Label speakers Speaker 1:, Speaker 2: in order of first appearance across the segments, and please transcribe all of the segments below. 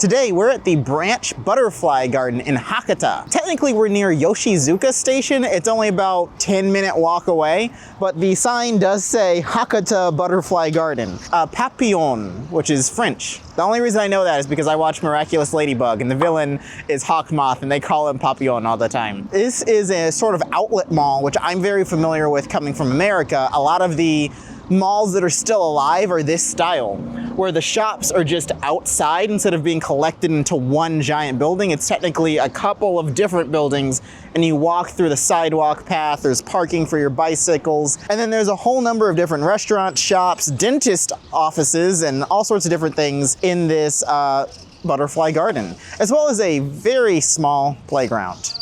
Speaker 1: Today, we're at the Branch Butterfly Garden in Hakata. Technically, we're near Yoshizuka Station. It's only about 10-minute walk away, but the sign does say Hakata Butterfly Garden. Papillon, which is French. The only reason I know that is because I watch Miraculous Ladybug, and the villain is Hawk Moth, and they call him Papillon all the time. This is a sort of outlet mall, which I'm very familiar with coming from America. A lot of the malls that are still alive are this style, where the shops are just outside instead of being collected into one giant building. It's technically a couple of different buildings, and you walk through the sidewalk path. There's parking for your bicycles, and then there's a whole number of different restaurants, shops, dentist offices, and all sorts of different things in this butterfly garden, as well as a very small playground,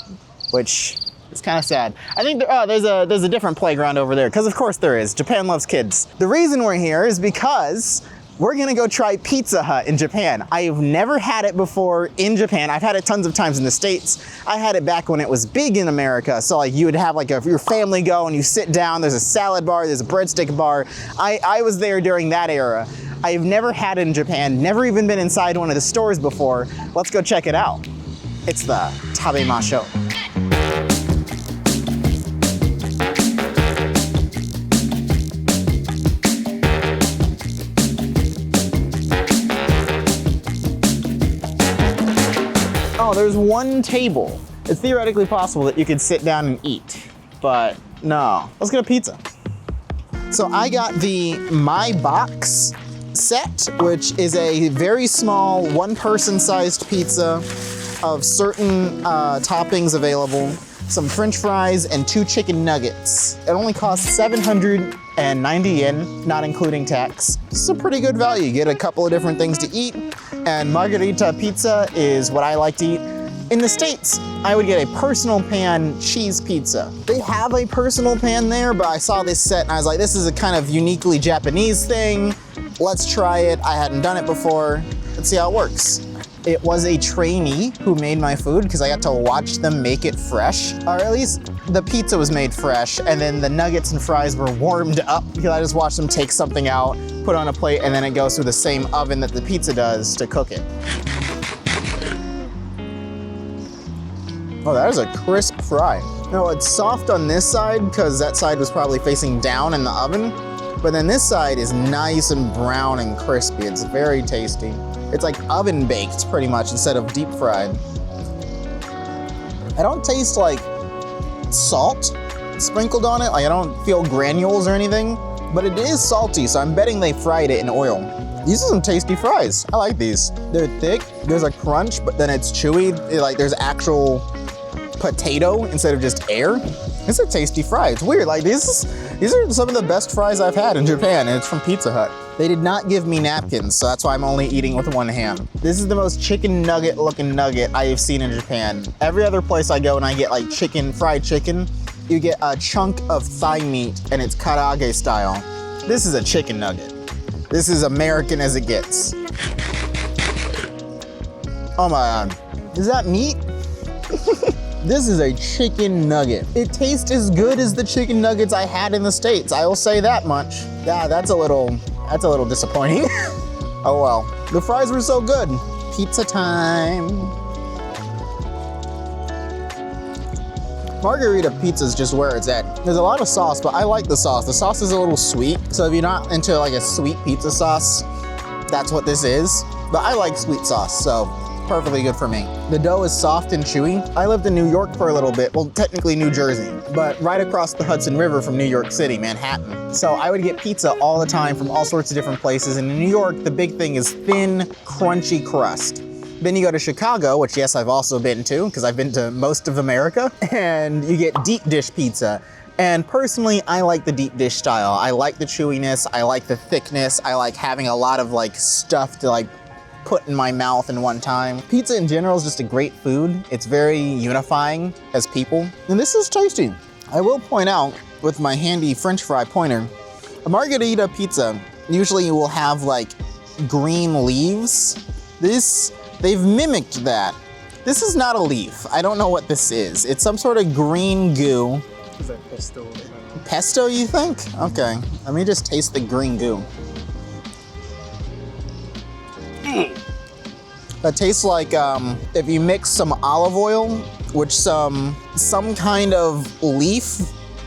Speaker 1: which it's kind of sad. I think there's a different playground over there, because of course there is. Japan loves kids. The reason we're here is because we're gonna go try Pizza Hut in Japan. I've never had it before in Japan. I've had it tons of times in the States. I had it back when it was big in America. So like you would have like your family go and you sit down, there's a salad bar, there's a breadstick bar. I was there during that era. I've never had it in Japan, never even been inside one of the stores before. Let's go check it out. It's the TABEMASHOW. Oh, there's one table. It's theoretically possible that you could sit down and eat, but no. Let's get a pizza. So I got the My Box set, which is a very small one-person sized pizza of certain toppings available, some French fries, and 2 chicken nuggets. It only costs 790 yen, not including tax. This is a pretty good value. You get a couple of different things to eat, and margarita pizza is what I like to eat. In the States, I would get a personal pan cheese pizza. They have a personal pan there, but I saw this set and I was like, this is a kind of uniquely Japanese thing. Let's try it. I hadn't done it before. Let's see how it works. It was a trainee who made my food because I got to watch them make it fresh, or at least the pizza was made fresh, and then the nuggets and fries were warmed up because I just watched them take something out, put it on a plate, and then it goes through the same oven that the pizza does to cook it. Oh, that is a crisp fry. No, it's soft on this side because that side was probably facing down in the oven, but then this side is nice and brown and crispy. It's very tasty. It's like oven baked pretty much instead of deep fried. I don't taste like salt sprinkled on it. Like I don't feel granules or anything, but it is salty, so I'm betting they fried it in oil. These are some tasty fries. I like these. They're thick, there's a crunch, but then it's chewy. Like there's actual potato instead of just air. It's a tasty fry. It's weird. Like these are some of the best fries I've had in Japan, and it's from Pizza Hut. They did not give me napkins, so that's why I'm only eating with one hand. This is the most chicken nugget looking nugget I have seen in Japan. Every other place I go and I get like fried chicken, you get a chunk of thigh meat and it's karaage style. This is a chicken nugget. This is American as it gets. Oh my God. Is that meat? This is a chicken nugget. It tastes as good as the chicken nuggets I had in the States. I will say that much. Yeah, that's a little disappointing. Oh well. The fries were so good. Pizza time. Margarita pizza is just where it's at. There's a lot of sauce, but I like the sauce. The sauce is a little sweet, so if you're not into like a sweet pizza sauce, that's what this is. But I like sweet sauce, so perfectly good for me. The dough is soft and chewy. I lived in New York for a little bit, well, technically New Jersey, but right across the Hudson River from New York City, Manhattan. So I would get pizza all the time from all sorts of different places. And in New York, the big thing is thin, crunchy crust. Then you go to Chicago, which yes, I've also been to, because I've been to most of America, and you get deep dish pizza. And personally, I like the deep dish style. I like the chewiness, I like the thickness, I like having a lot of like stuff to like put in my mouth in one time. Pizza in general is just a great food. It's very unifying as people. And this is tasty. I will point out with my handy French fry pointer, a margarita pizza usually will have like green leaves. They've mimicked that. This is not a leaf. I don't know what this is. It's some sort of green goo.
Speaker 2: Is that pesto?
Speaker 1: Pesto, you think? Okay, let me just taste the green goo. It tastes like if you mix some olive oil with some kind of leaf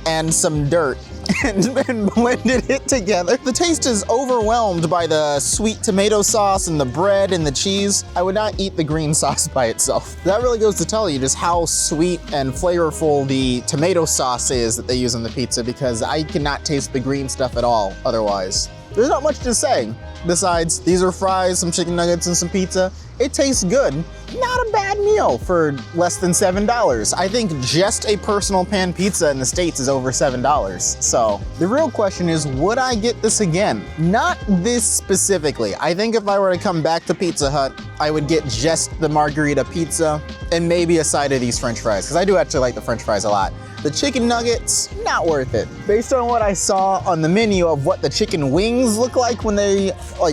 Speaker 1: and some dirt and blended it together. The taste is overwhelmed by the sweet tomato sauce and the bread and the cheese. I would not eat the green sauce by itself. That really goes to tell you just how sweet and flavorful the tomato sauce is that they use on the pizza, because I cannot taste the green stuff at all otherwise. There's not much to say besides these are fries, some chicken nuggets, and some pizza. It tastes good. Not a bad meal for less than $7. I think just a personal pan pizza in the States is over $7. So the real question is, would I get this again? Not this specifically. I think if I were to come back to Pizza Hut, I would get just the margarita pizza and maybe a side of these French fries, because I do actually like the French fries a lot. The chicken nuggets, not worth it. Based on what I saw on the menu of what the chicken wings look like when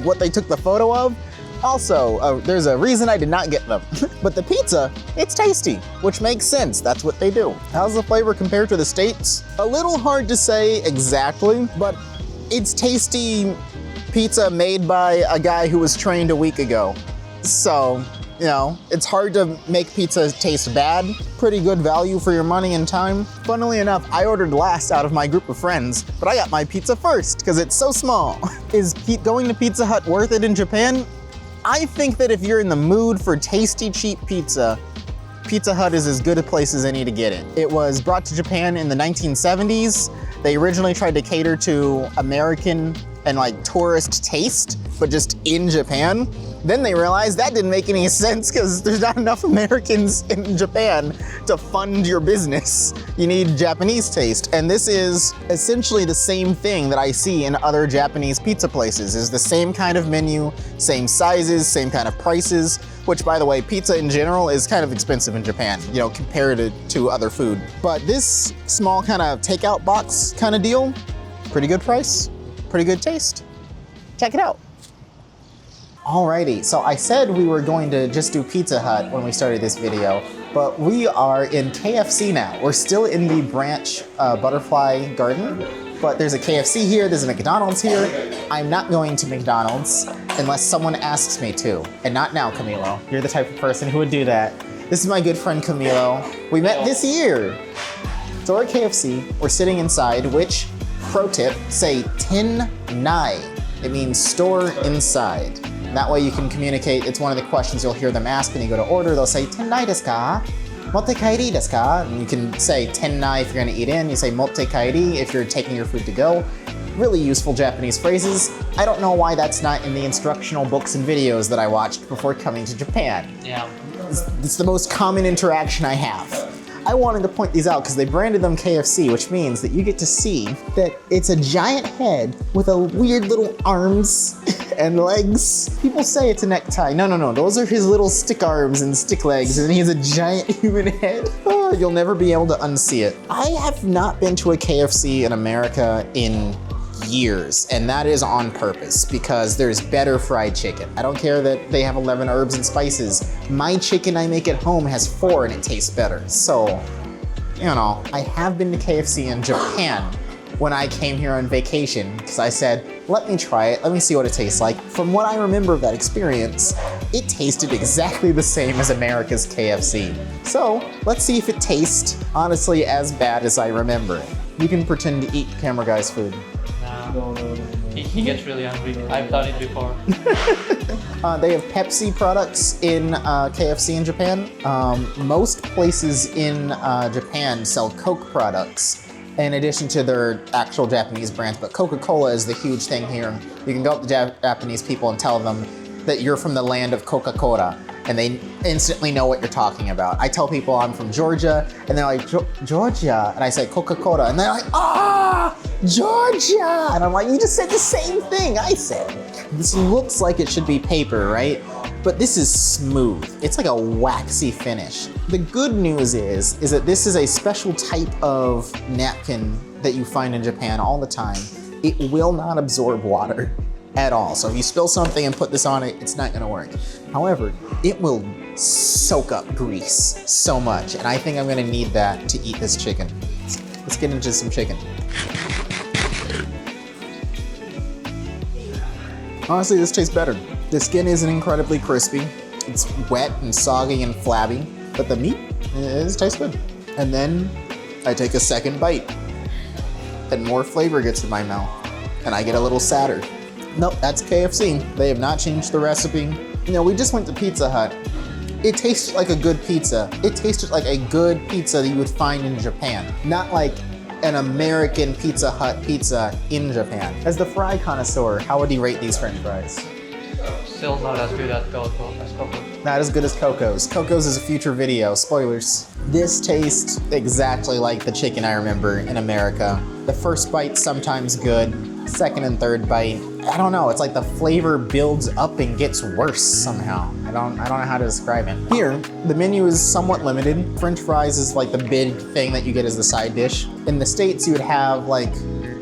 Speaker 1: what they took the photo of, also, there's a reason I did not get them. But the pizza, it's tasty, which makes sense. That's what they do. How's the flavor compared to the States? A little hard to say exactly, but it's tasty pizza made by a guy who was trained a week ago. So, you know, it's hard to make pizza taste bad. Pretty good value for your money and time. Funnily enough, I ordered last out of my group of friends, but I got my pizza first because it's so small. Is going to Pizza Hut worth it in Japan? I think that if you're in the mood for tasty, cheap pizza, Pizza Hut is as good a place as any to get it. It was brought to Japan in the 1970s. They originally tried to cater to American and tourist taste, but just in Japan. Then they realized that didn't make any sense because there's not enough Americans in Japan to fund your business. You need Japanese taste. And this is essentially the same thing that I see in other Japanese pizza places. Is the same kind of menu, same sizes, same kind of prices, which by the way, pizza in general is kind of expensive in Japan, you know, compared to other food. But this small kind of takeout box kind of deal, pretty good price, pretty good taste. Check it out. Alrighty, so I said we were going to just do Pizza Hut when we started this video, but we are in KFC now. We're still in the branch butterfly garden, but there's a KFC here, there's a McDonald's here. I'm not going to McDonald's unless someone asks me to, and not now, Camilo. You're the type of person who would do that. This is my good friend Camilo. We met this year. So we're at KFC, we're sitting inside, which, pro tip, say Tennai. It means store inside. That way you can communicate. It's one of the questions you'll hear them ask when you go to order. They'll say, Tennai desu ka? Motte kairi desu ka? And you can say Tennai if you're gonna eat in. You say Motte kairi if you're taking your food to go. Really useful Japanese phrases. I don't know why that's not in the instructional books and videos that I watched before coming to Japan.
Speaker 2: Yeah.
Speaker 1: It's the most common interaction I have. I wanted to point these out because they branded them KFC, which means that you get to see that it's a giant head with a weird little arms and legs. People say it's a necktie. No. Those are his little stick arms and stick legs, and he has a giant human head. Oh, you'll never be able to unsee it. I have not been to a KFC in America in years, and that is on purpose because there's better fried chicken. I don't care that they have 11 herbs and spices. My chicken I make at home has 4 and it tastes better. So, you know, I have been to KFC in Japan when I came here on vacation because I said, let me try it, let me see what it tastes like. From what I remember of that experience, it tasted exactly the same as America's KFC. So let's see if it tastes honestly as bad as I remember it. You can pretend to eat camera guy's food.
Speaker 2: No. He gets really hungry. I've done it before.
Speaker 1: They have Pepsi products in KFC in Japan. Most places in Japan sell Coke products in addition to their actual Japanese brands, but Coca-Cola is the huge thing here. You can go up to Japanese people and tell them that you're from the land of Coca-Cola, and they instantly know what you're talking about. I tell people I'm from Georgia, and they're like, Georgia, and I say Coca-Cola, and they're like, Georgia! And I'm like, you just said the same thing I said. This looks like it should be paper, right? But this is smooth. It's like a waxy finish. The good news is that this is a special type of napkin that you find in Japan all the time. It will not absorb water at all. So if you spill something and put this on it, it's not gonna work. However, it will soak up grease so much, and I think I'm gonna need that to eat this chicken. Let's get into some chicken. Honestly, this tastes better. The skin isn't incredibly crispy. It's wet and soggy and flabby, but the meat tastes good. And then I take a second bite and more flavor gets in my mouth and I get a little sadder. Nope, that's KFC. They have not changed the recipe. You know, we just went to Pizza Hut. It tasted like a good pizza. It tasted like a good pizza that you would find in Japan, not like an American Pizza Hut pizza in Japan. As the fry connoisseur, how would you rate these French fries?
Speaker 2: Still not as good as Coco.
Speaker 1: Not as good as Coco's. Coco's is a future video, spoilers. This tastes exactly like the chicken I remember in America. The first bite's sometimes good, second and third bite, I don't know, it's like the flavor builds up and gets worse somehow. I don't know how to describe it. Here, the menu is somewhat limited. French fries is like the big thing that you get as the side dish. In the States, you would have like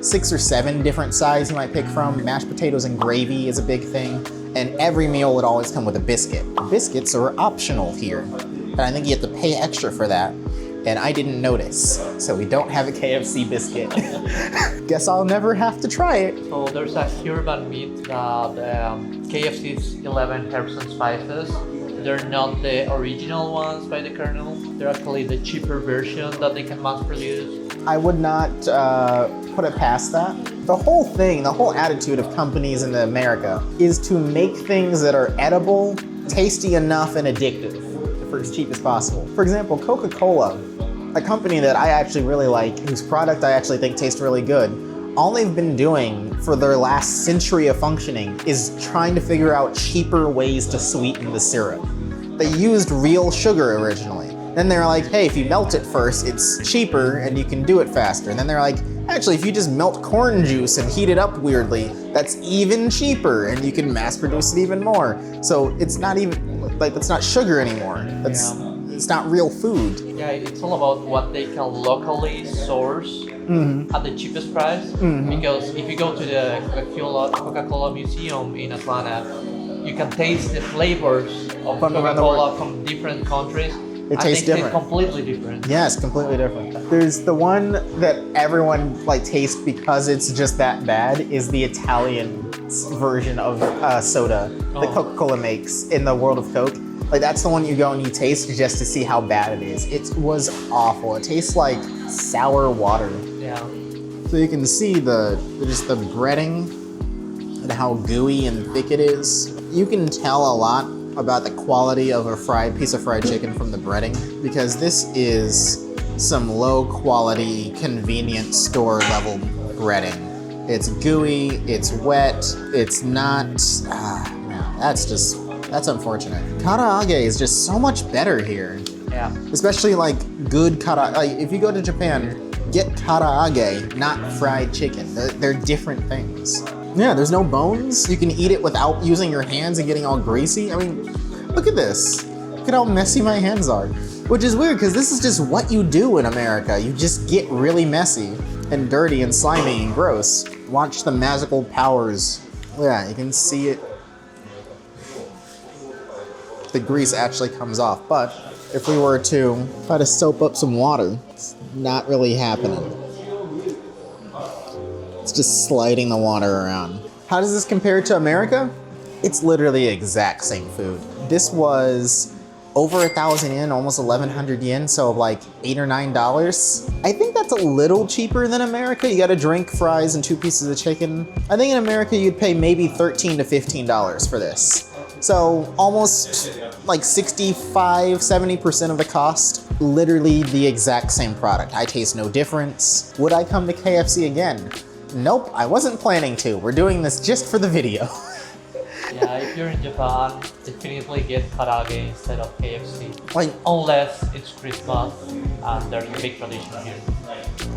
Speaker 1: 6 or 7 different sides you might pick from. Mashed potatoes and gravy is a big thing. And every meal would always come with a biscuit. Biscuits are optional here. And I think you have to pay extra for that. And I didn't notice. So we don't have a KFC biscuit. Guess I'll never have to try it.
Speaker 2: So there's a urban meat that KFC's 11 herbs and spices. They're not the original ones by the Colonel. They're actually the cheaper version that they can mass produce.
Speaker 1: I would not put it past that. The whole thing, the whole attitude of companies in America is to make things that are edible, tasty enough, and addictive for as cheap as possible. For example, Coca-Cola, a company that I actually really like, whose product I actually think tastes really good, all they've been doing for their last century of functioning is trying to figure out cheaper ways to sweeten the syrup. They used real sugar originally. Then they're like, hey, if you melt it first, it's cheaper and you can do it faster. And then they're like, actually, if you just melt corn juice and heat it up weirdly, that's even cheaper and you can mass produce it even more. So it's not even, like, it's not sugar anymore. It's not real food.
Speaker 2: Yeah, it's all about what they can locally source at the cheapest price. Because if you go to the Coca-Cola Museum in Atlanta, you can taste the flavors of Coca-Cola from different countries.
Speaker 1: It tastes different.
Speaker 2: It's completely different.
Speaker 1: Yes, completely different. There's the one that everyone like tastes because it's just that bad is the Italian version of soda that Coca-Cola makes in the world of Coke. Like that's the one you go and you taste just to see how bad it is. It was awful. It tastes like sour water.
Speaker 2: Yeah.
Speaker 1: So you can see just the breading and how gooey and thick it is. You can tell a lot about the quality of a piece of fried chicken from the breading, because this is some low quality, convenient store level breading. It's gooey, it's wet, it's not, no, that's unfortunate. Karaage is just so much better here.
Speaker 2: Yeah.
Speaker 1: Especially like good karaage, like if you go to Japan, get karaage, not fried chicken. They're different things. Yeah, there's no bones. You can eat it without using your hands and getting all greasy. I mean, look at this. Look at how messy my hands are. Which is weird, because this is just what you do in America. You just get really messy and dirty and slimy and gross. Watch the magical powers. Yeah, you can see it. The grease actually comes off, but if we were to try to soap up some water, it's not really happening. It's just sliding the water around. How does this compare to America? It's literally the exact same food. This was over 1,000 yen, almost 1,100 yen, so like $8 or $9. I think that's a little cheaper than America. You got a drink, fries, and 2 pieces of chicken. I think in America you'd pay maybe $13 to $15 for this. So almost like 65, 70% of the cost, literally the exact same product. I taste no difference. Would I come to KFC again? Nope, I wasn't planning to. We're doing this just for the video.
Speaker 2: Yeah, if you're in Japan, definitely get karaage instead of KFC.
Speaker 1: Like,
Speaker 2: unless it's Christmas and there's a big tradition here.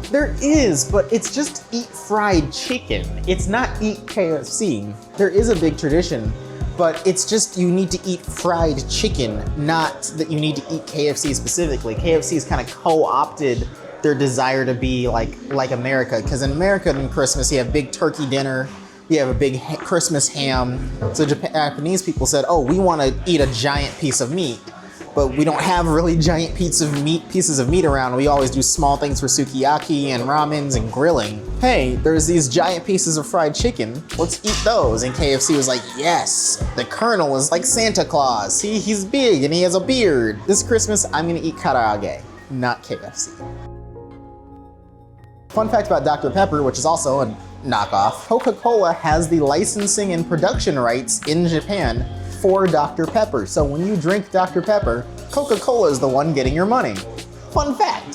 Speaker 1: There is, but it's just eat fried chicken. It's not eat KFC. There is a big tradition, but it's just you need to eat fried chicken, not that you need to eat KFC specifically. KFC's kind of co-opted their desire to be like America, because in America in Christmas you have big turkey dinner, you have a big Christmas ham. So Japanese people said, oh, we want to eat a giant piece of meat. but we don't have really giant pieces of meat around. We always do small things for sukiyaki and ramens and grilling. Hey, there's these giant pieces of fried chicken. Let's eat those. And KFC was like, yes, the Colonel is like Santa Claus. See, he's big and he has a beard. This Christmas, I'm gonna eat karaage, not KFC. Fun fact about Dr. Pepper, which is also a knockoff, Coca-Cola has the licensing and production rights in Japan for Dr. Pepper. So when you drink Dr. Pepper, Coca-Cola is the one getting your money. Fun fact.